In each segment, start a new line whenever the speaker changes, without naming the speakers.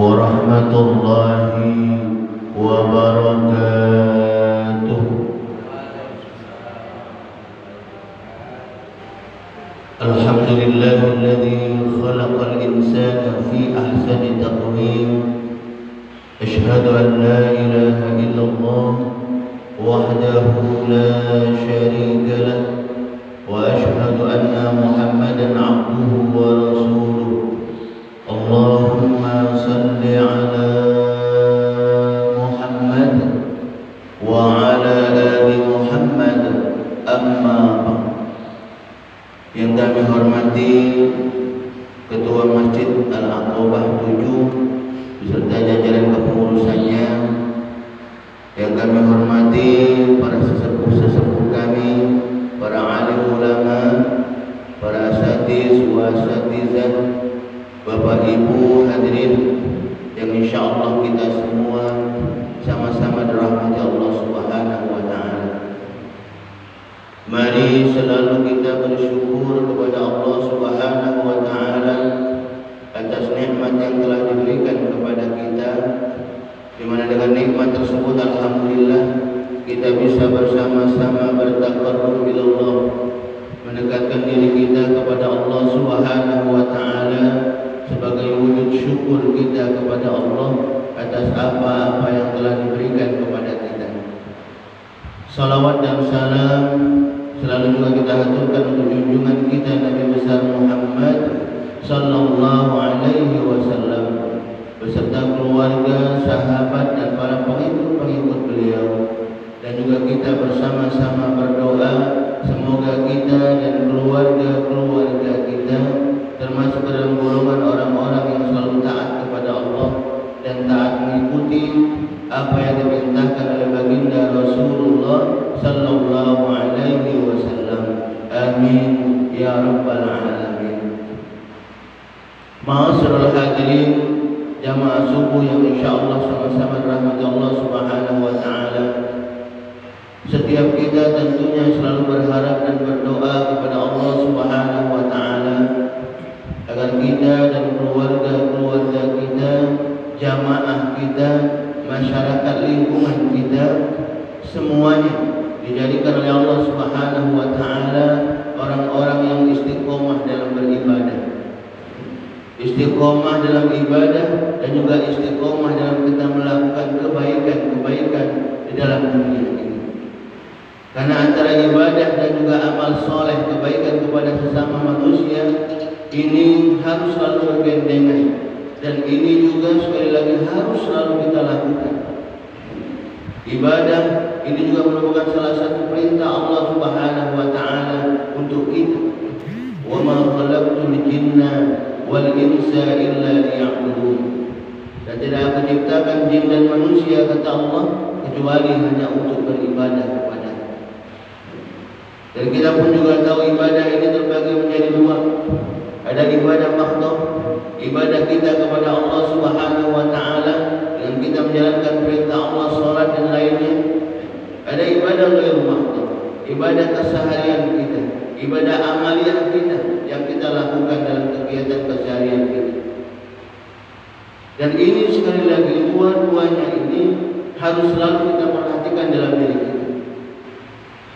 warahmatullahi wabarakatuh. Alhamdulillahilladzi khalaqal insana fi ahsani taqwim. Asyhadu an la ilaha illallah wahdahu la syarika lah wa asyhadu anna Muhammadan abduhu wa rasuluh. Allahumma salli ala Muhammad wa ala ali Muhammad. Amma ba'd. Yang kami hormati Ketua Masjid Al-Aqabah 7 beserta jajaran kepengurusannya, yang kami hormati para sesepuh-sesepuh kami, para alim ulama, para asatiz wa asatizat, Bapak Ibu hadirin yang insyaallah kita semua sama-sama dirahmati Allah Subhanahu wa taala. Mari selalu kita bersyukur kepada Allah Subhanahu wa taala atas nikmat yang telah diberikan kepada kita, di mana dengan nikmat tersebut alhamdulillah kita bisa bersama-sama bertaqarrub ila Allah, mendekatkan diri kita kepada Allah Subhanahu wa taala sebagai wujud syukur kita kepada Allah atas apa-apa yang telah diberikan kepada kita. Salawat dan salam selalu juga kita haturkan untuk junjungan kita Nabi besar Muhammad sallallahu alaihi wasallam beserta keluarga, sahabat dan para pengikut-pengikut beliau, dan juga kita bersama-sama berdoa semoga kita dan keluarga-keluarga kita termasuk dalam golongan orang-orang yang selalu taat kepada Allah dan taat mengikuti apa yang diperintahkan oleh baginda Rasulullah sallallahu alaihi wasallam. Amin ya rabbal alamin. Ma'asyiral hadirin jamaah subuh yang insyaallah sama-sama dirahmati Allah Subhanahu wa taala. Setiap kita tentunya selalu berharap dan berdoa kepada Allah Subhanahu wa taala agar kita dan keluarga-keluarga kita, jamaah kita, masyarakat lingkungan kita semuanya dijadikan oleh Allah Subhanahu wa taala orang-orang yang istiqomah dalam beribadah, istiqomah dalam ibadah, dan juga istiqomah dalam kita melakukan kebaikan-kebaikan di dalam dunia ini. Karena antara ibadah dan juga amal soleh, kebaikan kepada sesama manusia ini harus selalu bergandengan, dan ini juga sekali lagi harus selalu kita lakukan. Ibadah ini juga merupakan salah satu perintah Allah Subhanahu wa taala untuk kita. Wa ma khalaqtul jinna wal insa illa liya'budun. Dan tidak aku ciptakan jin dan manusia, kata Allah, kecuali hanya untuk beribadah kepada. Dan kita pun juga tahu ibadah ini terbagi menjadi dua. Ada ibadah makhdhah, ibadah kita kepada Allah Subhanahu wa taala dengan kita menjalankan perintah Allah, salat dan lainnya. Ada ibadah ghairu makhdhah, ibadah keseharian kita, ibadah amaliyah kita yang kita lakukan dalam kegiatan keseharian kita. Dan ini sekali lagi dua-duanya ini harus selalu kita perhatikan dalam diri kita.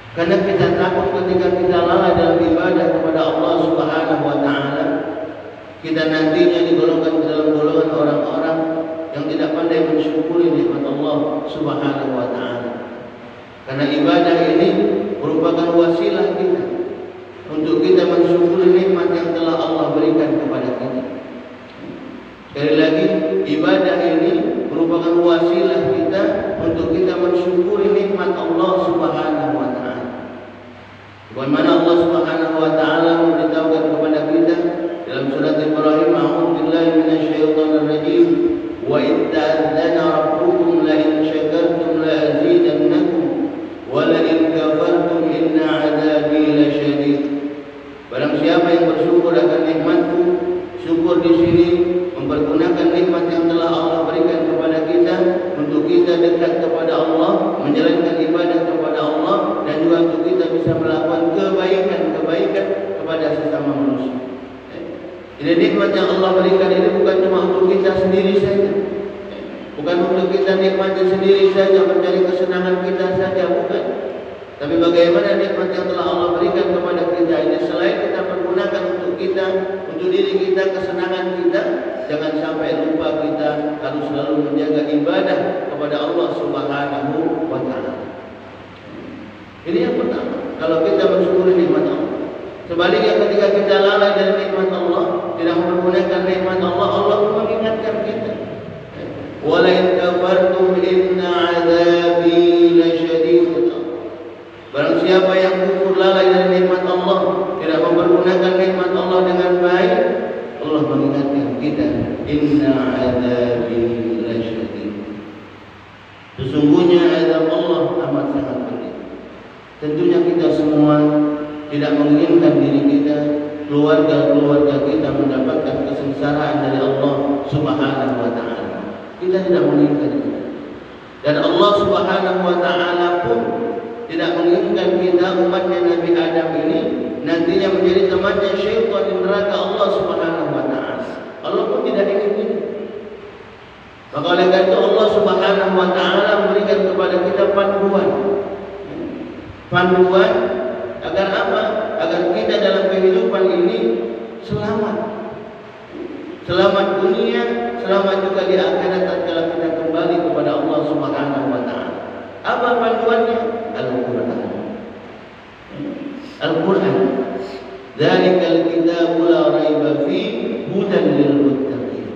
Karena kita takut ketika kita lalai dalam ibadah kepada Allah Subhanahu wa taala, kita nantinya digolongkan ke dalam golongan orang-orang yang tidak pandai mensyukuri nikmat Allah Subhanahu wa taala. Karena ibadah ini merupakan wasilah kita untuk kita mensyukuri nikmat yang telah Allah berikan kepada kita. Sekali lagi, ibadah ini merupakan wasilah kita untuk kita mensyukuri nikmat Allah Subhanahu wa taala. Bagaimana Allah Subhanahu wa taala memberitahukan kepada kita dalam surat Ibrahim, a'udzubillahi minasyaitonir rajim, wa idh ta'adzana rabbukum la in syakartum la azidannakum wa la in kafartum inna 'adzabi lasyadid. Barang siapa yang bersyukur akan nikmatku, syukur di sini mempergunakan nikmat yang telah Allah berikan kepada kita untuk kita dekat kepada Allah, menjalankan ibadah kepada Allah, dan juga untuk kita bisa melakukan kebaikan-kebaikan kepada sesama manusia. Jadi nikmat yang Allah berikan ini bukan cuma untuk kita sendiri saja, bukan untuk kita nikmati sendiri saja, mencari kesenangan kita saja, bukan. Tapi bagaimana nikmat yang telah Allah berikan kepada kita ini, selain kita pergunakan untuk kita, untuk diri kita, kesenangan kita, jangan sampai lupa kita harus selalu menjaga ibadah kepada Allah Subhanahu wa Ta'ala. Ini yang pertama, kalau kita bersyukur nikmat Allah. Sebaliknya ketika kita lalai dari nikmat Allah, tidak mempergunakan nikmat Allah, Allah mengingatkan kita. Wala in kafartum inna 'adzabi lasyadid. Barang siapa yang kufur, lalai dari nikmat Allah, tidak mempergunakan nikmat Allah dengan baik, Allah mengingatkan kita, inna 'adzabi lasyadid. Sesungguhnya azab Allah amat sangat pedih. Tentunya kita semua tidak menginginkan diri kita, keluarga-keluarga kita mendapatkan kesengsaraan dari Allah Subhanahu wa Ta'ala. Kita tidak menginginkan itu. Dan Allah Subhanahu wa Ta'ala pun tidak menginginkan kita, umatnya Nabi Adam ini, nantinya menjadi temannya syaitan di neraka Allah Subhanahu wa Ta'ala. Allah pun tidak ingin itu. Maka oleh karena itu Allah Subhanahu wa Ta'ala memberikan kepada kita panduan agar apa? Agar kita dalam kehidupan ini selamat. Selamat dunia, selamat juga di akhirat tatkala kita kembali kepada Allah Subhanahu wa Ta'ala. Apa panduannya? Al-Qur'an. Al-Qur'an. Dzalikal kitabu la raiba fihi hudan lil muttaqin.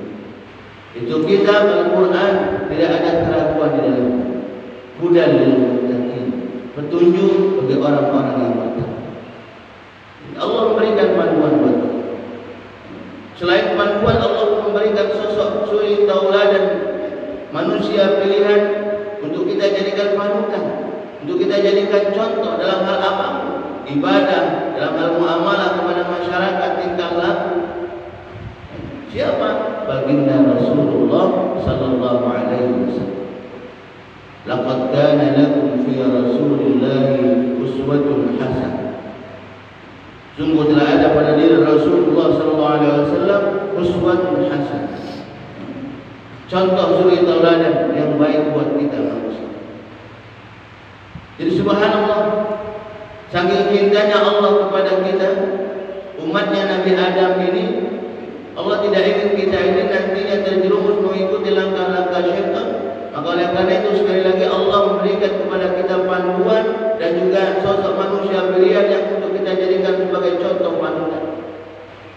Itu kitab Al-Qur'an, tidak ada keraguan di dalamnya. Hudan lil muttaqin. Petunjuk bagi orang-orang yang bertakwa. Allah memberikan panduan buat kita. Selain panduan, Allah memberikan sosok suri tauladan, manusia pilihan untuk kita jadikan panutan, untuk kita jadikan contoh dalam hal apa? Ibadah, dalam hal muamalah kepada masyarakat, tingkah laku. Siapa? Baginda Rasulullah sallallahu alaihi wasallam. Laqad kana lakum fi Rasulillahi uswatun hasanah. Sungguh telah ada pada diri Rasulullah sallallahu alaihi wasallam uswatun hasanah. Contoh suri tauladan yang baik buat kita manusia. Jadi subhanallah, saking cintanya Allah kepada kita, umatnya Nabi Adam ini, Allah tidak ingin kita ini nantinya terjerumus mengikuti langkah-langkah syaitan. Maka oleh karena itu sekali lagi Allah memberikan kepada kita panduan dan juga sosok manusia pilihan yang untuk kita jadikan sebagai contoh panutan.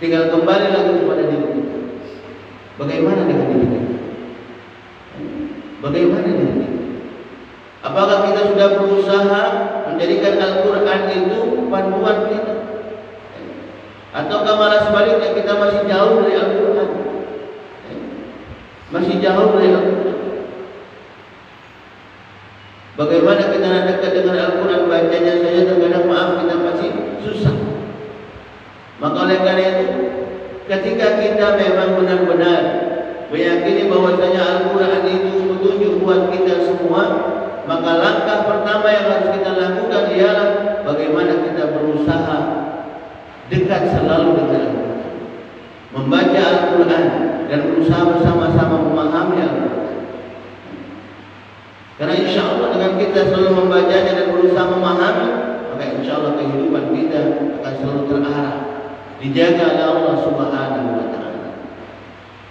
Tinggal kembali lagi kepada diri kita. Bagaimana dengan diri kita? Bagaimana dengan diri kita? Apakah kita sudah berusaha menjadikan Al-Quran itu panduan kita? Ataukah malah sebaliknya kita masih jauh dari Al-Quran? Masih jauh dari Al-Quran. Bagaimana kita nak dekat dengan Al-Quran, bacanya saja terkadang maaf kita masih susah. Maka oleh karena itu, ketika kita memang benar-benar meyakini bahwasanya Al-Quran itu petunjuk buat kita semua, maka langkah pertama yang harus kita lakukan ialah bagaimana kita berusaha dekat selalu dengan Al-Quran, membaca Al-Quran dan berusaha bersama-sama memahami Al-Quran. Karena insya Allah dengan kita selalu membacanya dan berusaha memahami, maka insya Allah kehidupan kita akan selalu terarah, dijaga oleh Allah Subhanahu wa Ta'ala.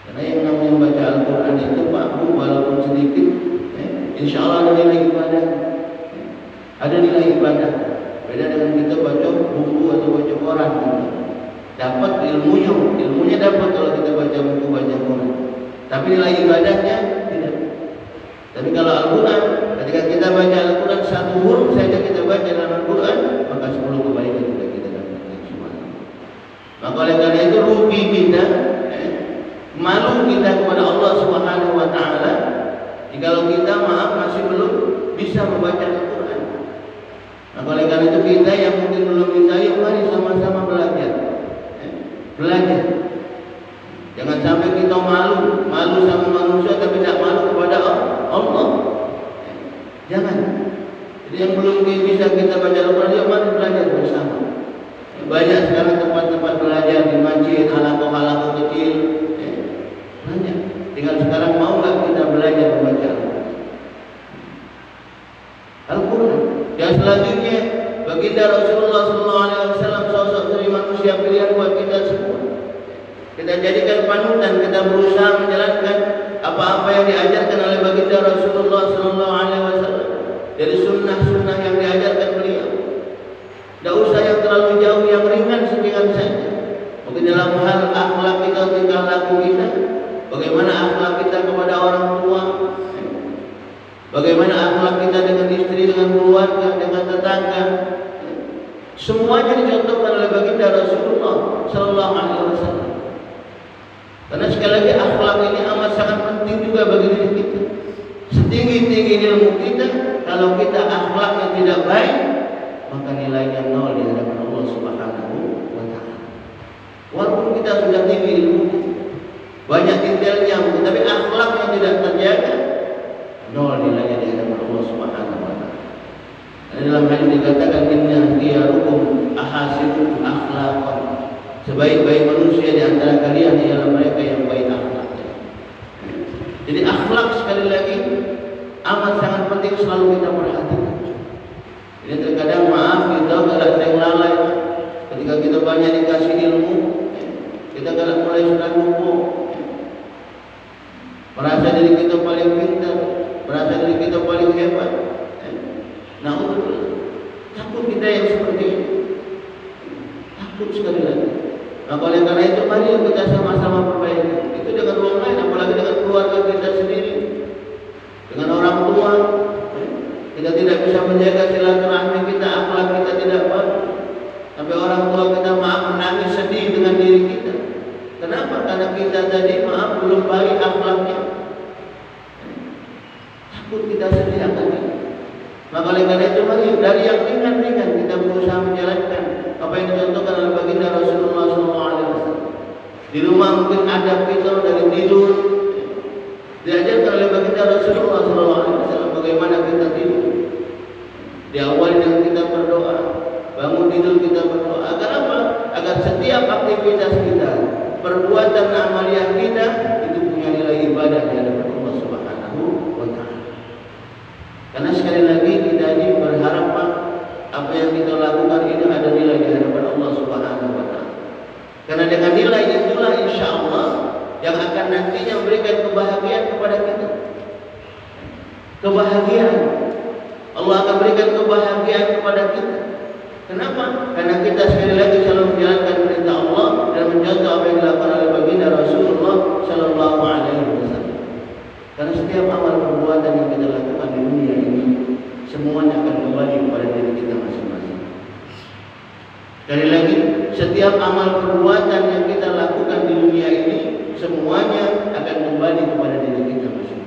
Karena yang namanya membaca Al-Quran itu Pak Bu, walaupun sedikit, insya Allah ada nilai ibadah. Ada nilai ibadah. Beda dengan kita baca buku atau baca koran, dapat ilmunya dapat kalau kita baca buku, baca koran. Tapi nilai ibadahnya tidak. Tapi kalau Al-Quran, ketika kita baca Al-Quran satu huruf saja kita baca dalam Al-Quran, maka 10 kebaikan sudah kita dapatkan semua. Maka oleh karena itu rugi kita, malu kita kepada Allah Subhanahu wa Ta'ala jikalau kita maaf masih belum bisa membaca Al-Quran. Maka oleh karena itu kita yang mungkin belum bisa, yuk mari sama-sama belajar. Belajar. Jangan sampai kita malu sama manusia tapi tidak malu kepada Allah. Jangan. Jadi yang belum bisa kita baca Al-Quran, yuk mari belajar bersama. Banyak sekarang tempat-tempat belajar di masjid, halaqah-halaqah kecil, kita jadikan panutan, kita berusaha menjalankan apa-apa yang diajarkan oleh baginda Rasulullah SAW dari sunnah-sunnah yang diajarkan beliau. Tidak usah yang terlalu jauh, yang ringan sekian saja. Mungkin dalam hal akhlak kita, tingkah laku kita, bagaimana akhlak kita kepada orang tua, bagaimana akhlak kita dengan istri, dengan keluarga, dengan tetangga. Semuanya dicontohkan oleh baginda Rasulullah SAW. Karena sekali lagi akhlak ini amat sangat penting juga bagi diri kita. Setinggi-tinggi ilmu kita, kalau kita akhlaknya tidak baik, maka nilainya nol di hadapan Allah Subhanahu wa Ta'ala. Walaupun kita sudah tinggi ilmu, banyak detailnya, tapi akhlaknya tidak terjaga, nol nilainya di hadapan Allah Subhanahu wa Ta'ala. Dalam hal ini dikatakan inna khiyarukum ahasinukum akhlaqan. Sebaik-baik manusia di antara kalian ialah mereka yang baik akhlaknya. Jadi akhlak sekali lagi amat sangat penting selalu kita perhatikan. Ini terkadang maaf kita agak sering lalai. Ketika kita banyak dikasih ilmu, kita kadang mulai sudah lupa. Merasa diri kita paling pintar, merasa diri kita paling hebat. Nah, takut kita yang seperti ini. Takut sekali lagi. Nah, oleh karena itu mari kita sama-sama perbaiki. Itu dengan orang lain, apalagi dengan keluarga kita sendiri, dengan orang tua. Kita tidak bisa menjaga silaturahmi kita, akhlak kita tidak bagus. Sampai orang tua kita maaf menangis sedih dengan diri kita. Kenapa? Karena kita tadi maaf belum baik akhlaknya. Takut kita sedih akan ini. Maka oleh karena itu mari dari yang ringan-ringan kita berusaha menjalankan apa yang dicontohkan oleh baginda Rasulullah SAW. Di rumah mungkin adab kita dari tidur diajarkan oleh baginda Rasulullah SAW bagaimana kita tidur. Diawali dengan kita berdoa, bangun tidur kita berdoa. Agar apa? Agar setiap aktivitas kita, perbuatan amaliyah kita itu punya nilai ibadah di hadapan Allah Subhanahu wa Ta'ala. Karena sekali lagi kita ini berharap apa yang kita lakukan ini ada nilai di hadapan Allah Subhanahu wa Ta'ala. Karena dengan nilai itulah insya Allah yang akan nantinya memberikan kebahagiaan kepada kita. Kebahagiaan. Allah akan berikan kebahagiaan kepada kita. Kenapa? Karena kita sekali lagi selalu menjalankan perintah Allah dan mencontoh apa yang dilakukan oleh baginda Rasulullah Sallallahu Alaihi Wasallam. Karena setiap amal perbuatan yang kita lakukan di dunia ini semuanya akan kembali kepada diri kita masing-masing. Sekali lagi, setiap amal perbuatan yang kita lakukan di dunia ini semuanya akan kembali kepada diri kita masing-masing.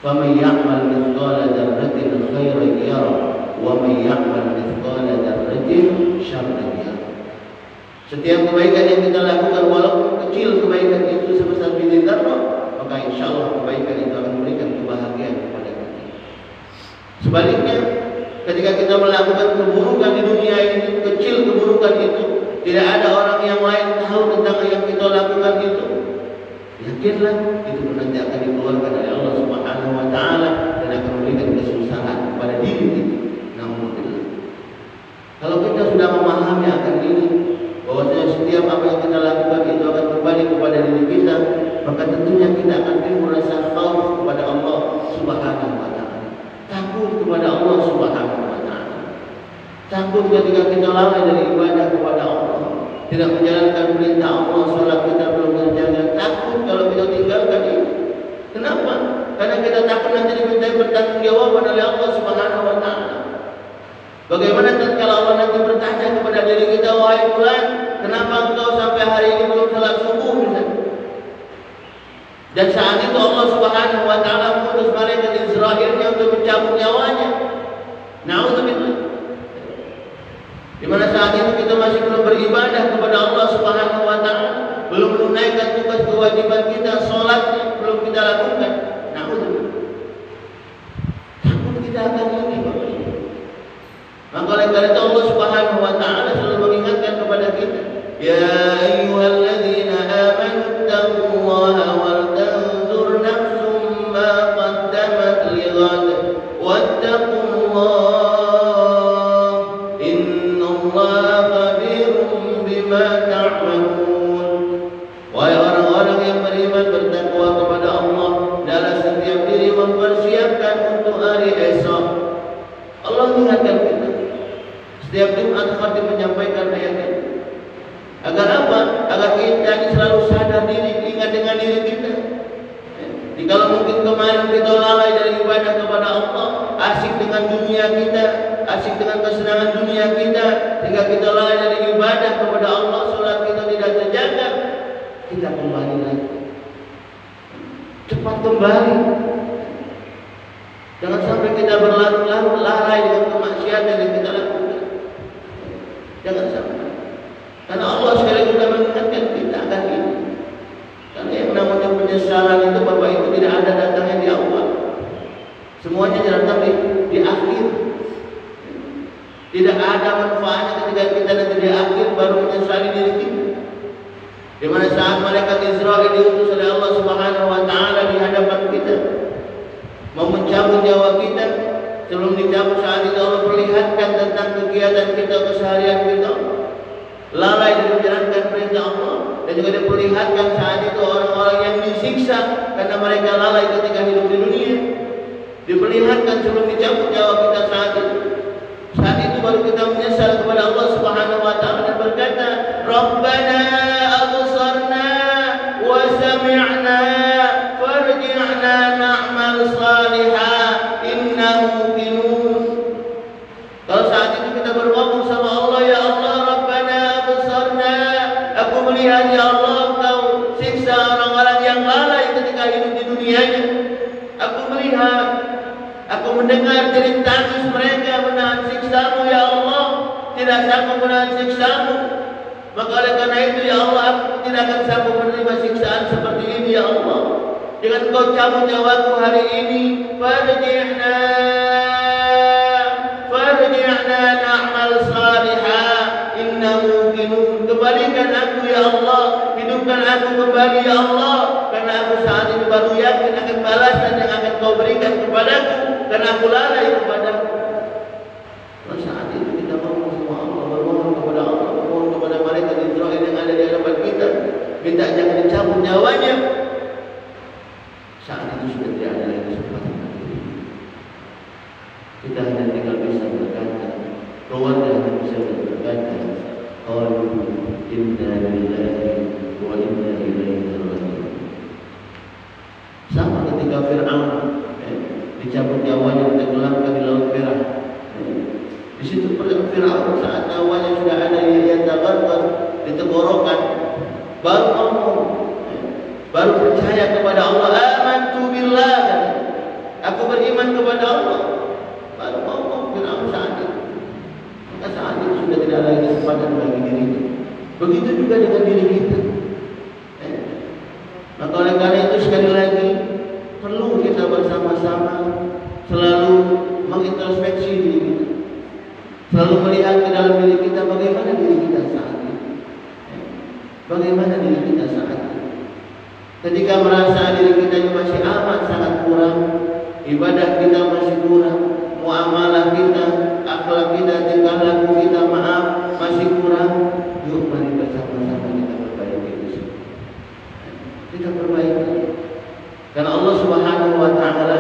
فَمَنْ يَعْمَلْ مِثْقَالَ ذَرَّةٍ خَيْرًا يَرَهُ وَمَنْ يَعْمَلْ مِثْقَالَ ذَرَّةٍ شَرًّا يَرَهُ. Setiap kebaikan yang kita lakukan walaupun kecil kebaikan itu sebesar biji zarrah, maka insya Allah kebaikan itu akan memberikan kebahagiaan kepada kita. Sebaliknya, ketika kita melakukan keburukan di dunia ini, kecil keburukan itu, tidak ada orang yang lain tahu tentang yang kita lakukan itu, yakinlah itu nanti akan dikeluarkan oleh Allah Subhanahu wa Ta'ala dan akan memberikan kesusahan kepada diri kita. Alhamdulillah. Kalau kita sudah memahami akan ini, bahwasanya setiap apa yang kita lakukan itu akan kembali kepada diri kita, maka tentunya kita akan timbul rasa khauf kepada Allah Subhanahu wa Ta'ala. Takut kepada Allah Subhanahu wa Ta'ala. Takut ketika kita lalai dari ibadah kepada Allah, tidak menjalankan perintah Allah, salat kita belum terjaga. Takut kalau kita tinggalkan ini. Kenapa? Karena kita takut nanti dimintai pertanggungjawaban oleh Allah Subhanahu wa Ta'ala. Bagaimana tatkala Allah nanti bertanya kepada diri kita, wahai fulan, kenapa engkau sampai hari ini belum salat subuh misalnya? Dan saat itu Allah Subhanahu wa Ta'ala mengutus malaikat Israilnya untuk mencabut nyawanya. Na'udzubillah. Di mana saat itu kita masih belum beribadah kepada Allah Subhanahu wa Ta'ala, belum menunaikan tugas kewajiban kita, salatnya belum kita lakukan. Na'udzubillah. Takut kita akan ini, Bapak. Maka oleh karena itu Allah Subhanahu wa Ta'ala selalu mengingatkan kepada kita, ya ayyuhalladzina amanu taqullaha wal tanzur nafsum ma qaddamat lighad wattaqullah innallaha khabirum bima ta'malun. Wahai orang-orang yang beriman, bertakwa kepada Allah, dalam setiap diri mempersiapkan untuk hari esok. Allah ingatkan kita. Setiap Jumat Khatib menyampaikan ayat ini. Agar apa? Agar kita ini selalu sadar diri, ingat dengan diri kita. Jika mungkin kemarin kita lalai dari ibadah kepada Allah, asyik dengan dunia kita, asyik dengan kesenangan dunia kita, sehingga kita lalai dari ibadah kepada Allah, sholat kita tidak terjaga, kita kembali lagi. Cepat kembali. Jangan sampai kita berlarut-larut lalai dengan kemaksiatan yang kita lakukan. Jangan sampai. Karena Allah sekali sudah mengingatkan kita akan ini. Karena yang namanya penyesalan itu Bapak Ibu tidak ada datangnya di awal. Semuanya datang di akhir. Tidak ada manfaatnya ketika kita nanti di akhir baru menyesali diri kita. Di mana saat malaikat Israil diutus oleh Allah Subhanahu wa taala di hadapan kita, mau mencabut nyawa kita, sebelum dicabut saat itu Allah perlihatkan tentang kegiatan kita, keseharian kita, lalai dari menjalankan perintah Allah, dan juga diperlihatkan saat itu orang-orang yang disiksa karena mereka lalai ketika hidup di dunia. Diperlihatkan sebelum dicabut nyawa kita saat itu. Saat itu baru kita menyesal kepada Allah Subhanahu wa taala dan berkata, Rabbana absarna wa sami'na farji'na na'mal salihah inna muqinun. Kalau saat itu kita bergabung sama Allah, ya Allah, Rabbana absarna, aku melihat ya Allah Engkau siksa orang-orang yang lalai ketika hidup di dunianya. Aku melihat, aku mendengar jerit tangis mereka menahan siksamu ya Allah, tidak sanggup menahan siksamu. Maka oleh karena itu ya Allah, aku tidak akan sanggup menerima siksaan seperti ini ya Allah. Dengan Kau cabut nyawaku hari ini, farji'na na'mal salihah inna muqinun. Kembalikan aku ya Allah, hidupkan aku kembali ya Allah, karena aku saat ini baru yakin akan balasan yang akan Kau berikan kepadaku, karena aku lalai kepadamu. Saat itu kita mohon sama Allah, bermohon kepada Allah, bermohon kepada malaikat Israil yang ada di hadapan kita, minta jangan dicabut nyawanya. Saat itu sudah tidak ada lagi kesempatan lagi. Kita hanya tinggal bisa berkata, keluarga hanya bisa berkata, qalu inna lillahi wa inna ilaihi raji'un. Sama ketika Fir'aun dicabut nyawanya, ditenggelamkan di Laut Merah. Di situ Fir'aun saat nyawanya sudah ada yang tabarkan di tenggorokan, baru ngomong, baru percaya kepada Allah. Amantu billah, aku beriman kepada Allah. Baru ngomong Fir'aun saat itu. Maka saat itu sudah tidak ada kesempatan bagi dirinya. Begitu juga dengan diri kita. Maka oleh karena itu sekali lagi perlu kita bersama-sama selalu mengintrospeksi diri kita, selalu melihat ke dalam diri kita bagaimana diri kita saat ini, bagaimana diri kita saat ini. Ketika merasa diri kita masih amat sangat kurang, ibadah kita masih kurang, muamalah kita, akhlak kita, tingkah laku kita masih kurang, yuk mari bersama-sama kita perbaiki itu. Kita perbaiki. Karena Allah Subhanahu wa taala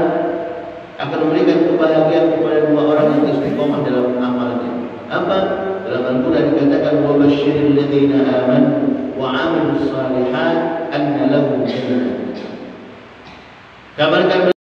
akan memberikan kebahagiaan kepada dua orang yang istiqomah dalam amalnya. Apa? Dalam Al-Qur'an dikatakan wa basyiril ladzina amanu wa 'amilus shalihat anna lahum jannah. Kabarkan